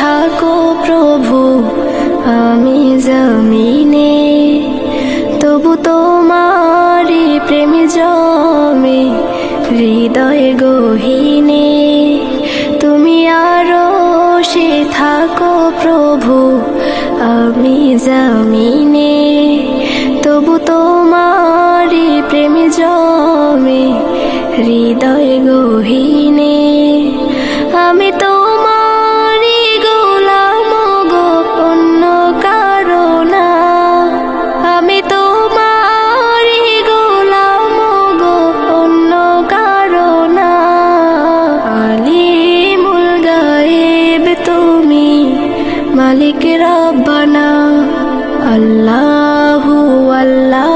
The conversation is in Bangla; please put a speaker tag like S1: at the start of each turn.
S1: থাকো প্রভু আমি জমিনে, তবু তোমারি প্রেম জমে হৃদয় গহীনে। তুমি আরো সে থাকো প্রভু আমি জমিনে, তবু তোমারি প্রেম জমে হৃদয় গহীনে। আমি তোমারি গোলাম গো অন্য কারো না, আমি তোমারি গোলাম গো অন্য কারো না। আলিমুল গায়েব তুমি মালিক রব্বানা, আল্লাহু আল্লাহ